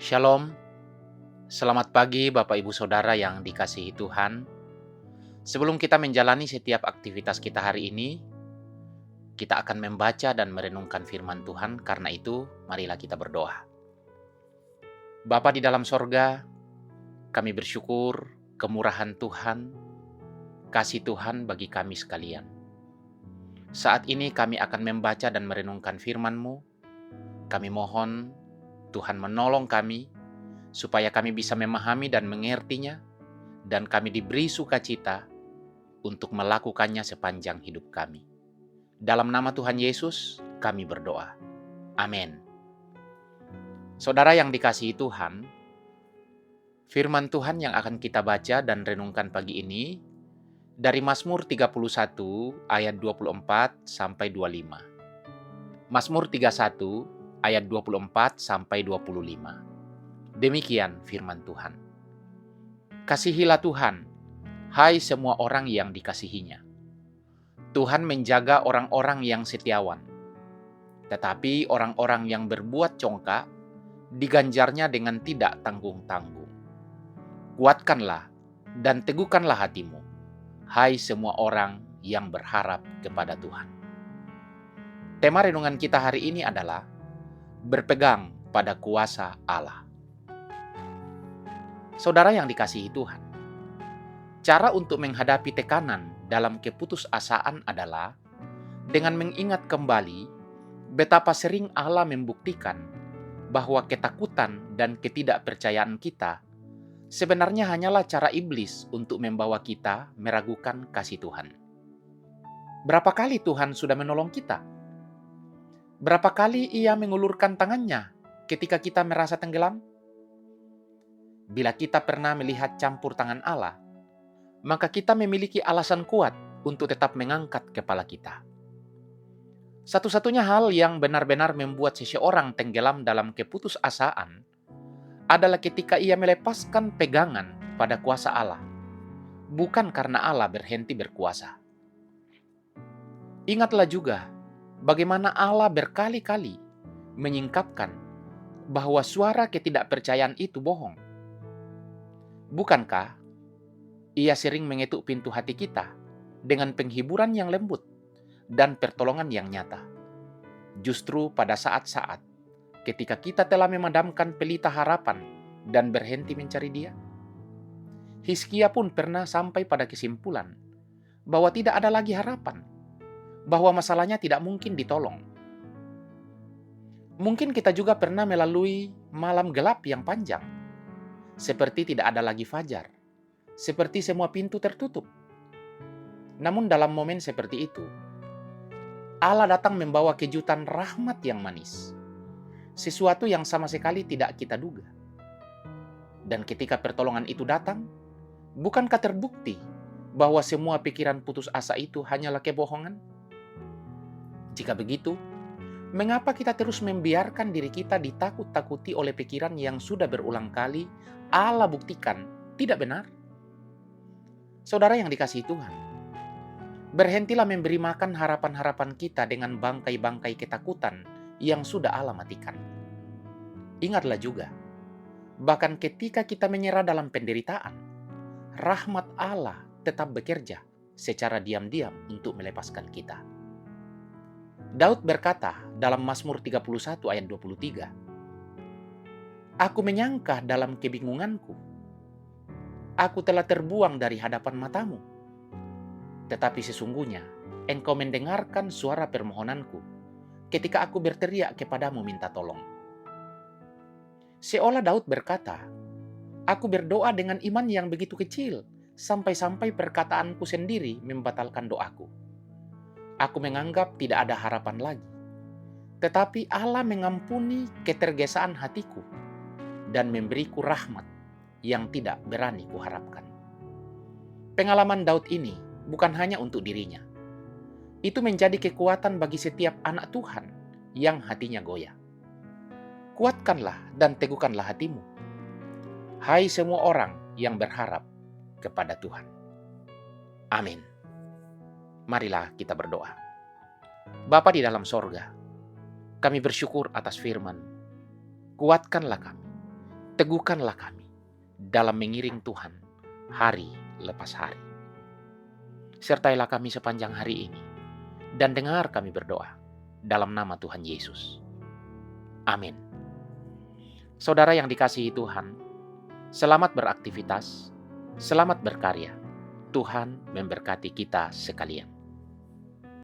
Shalom, selamat pagi Bapak Ibu Saudara yang dikasihi Tuhan. Sebelum kita menjalani setiap aktivitas kita hari ini, kita akan membaca dan merenungkan firman Tuhan. Karena itu, marilah kita berdoa. Bapa di dalam sorga, kami bersyukur kemurahan Tuhan, kasih Tuhan bagi kami sekalian. Saat ini kami akan membaca dan merenungkan firman-Mu. Kami mohon Tuhan menolong kami, supaya kami bisa memahami dan mengertinya, dan kami diberi sukacita untuk melakukannya sepanjang hidup kami. Dalam nama Tuhan Yesus, kami berdoa. Amin. Saudara yang dikasihi Tuhan, firman Tuhan yang akan kita baca dan renungkan pagi ini dari Mazmur 31 ayat 24 sampai 25. Mazmur 31 ayat 24 sampai 25. Demikian firman Tuhan. Kasihilah Tuhan, hai semua orang yang dikasihinya. Tuhan menjaga orang-orang yang setiawan. Tetapi orang-orang yang berbuat congkak, diganjarnya dengan tidak tanggung-tanggung. Kuatkanlah dan teguhkanlah hatimu, hai semua orang yang berharap kepada Tuhan. Tema renungan kita hari ini adalah berpegang pada kuasa Allah. Saudara yang dikasihi Tuhan, cara untuk menghadapi tekanan dalam keputusasaan adalah dengan mengingat kembali betapa sering Allah membuktikan bahwa ketakutan dan ketidakpercayaan kita sebenarnya hanyalah cara iblis untuk membawa kita meragukan kasih Tuhan. Berapa kali Tuhan sudah menolong kita? Berapa kali Ia mengulurkan tangannya ketika kita merasa tenggelam? Bila kita pernah melihat campur tangan Allah, maka kita memiliki alasan kuat untuk tetap mengangkat kepala kita. Satu-satunya hal yang benar-benar membuat seseorang tenggelam dalam keputusasaan adalah ketika ia melepaskan pegangan pada kuasa Allah, bukan karena Allah berhenti berkuasa. Ingatlah juga bagaimana Allah berkali-kali menyingkapkan bahwa suara ketidakpercayaan itu bohong. Bukankah Ia sering mengetuk pintu hati kita dengan penghiburan yang lembut dan pertolongan yang nyata. Justru pada saat-saat ketika kita telah memadamkan pelita harapan dan berhenti mencari Dia. Hizkia pun pernah sampai pada kesimpulan bahwa tidak ada lagi harapan, bahwa masalahnya tidak mungkin ditolong. Mungkin kita juga pernah melalui malam gelap yang panjang, seperti tidak ada lagi fajar, seperti semua pintu tertutup. Namun dalam momen seperti itu, Allah datang membawa kejutan rahmat yang manis, sesuatu yang sama sekali tidak kita duga. Dan ketika pertolongan itu datang, bukankah terbukti bahwa semua pikiran putus asa itu hanyalah kebohongan? Jika begitu, mengapa kita terus membiarkan diri kita ditakut-takuti oleh pikiran yang sudah berulang kali Allah buktikan tidak benar? Saudara yang dikasihi Tuhan, berhentilah memberi makan harapan-harapan kita dengan bangkai-bangkai ketakutan yang sudah Allah matikan. Ingatlah juga, bahkan ketika kita menyerah dalam penderitaan, rahmat Allah tetap bekerja secara diam-diam untuk melepaskan kita. Daud berkata dalam Mazmur 31 ayat 23, "Aku menyangka dalam kebingunganku, aku telah terbuang dari hadapan matamu. Tetapi sesungguhnya Engkau mendengarkan suara permohonanku ketika aku berteriak kepadamu minta tolong." Seolah Daud berkata, "Aku berdoa dengan iman yang begitu kecil, sampai-sampai perkataanku sendiri membatalkan doaku. Aku menganggap tidak ada harapan lagi. Tetapi Allah mengampuni ketergesaan hatiku dan memberiku rahmat yang tidak berani kuharapkan." Pengalaman Daud ini bukan hanya untuk dirinya. Itu menjadi kekuatan bagi setiap anak Tuhan yang hatinya goyah. Kuatkanlah dan teguhkanlah hatimu, hai semua orang yang berharap kepada Tuhan. Amin. Marilah kita berdoa. Bapa di dalam sorga, kami bersyukur atas firman. Kuatkanlah kami, teguhkanlah kami dalam mengiring Tuhan hari lepas hari. Sertailah kami sepanjang hari ini, dan dengar kami berdoa dalam nama Tuhan Yesus. Amin. Saudara yang dikasihi Tuhan, selamat beraktivitas, selamat berkarya. Tuhan memberkati kita sekalian.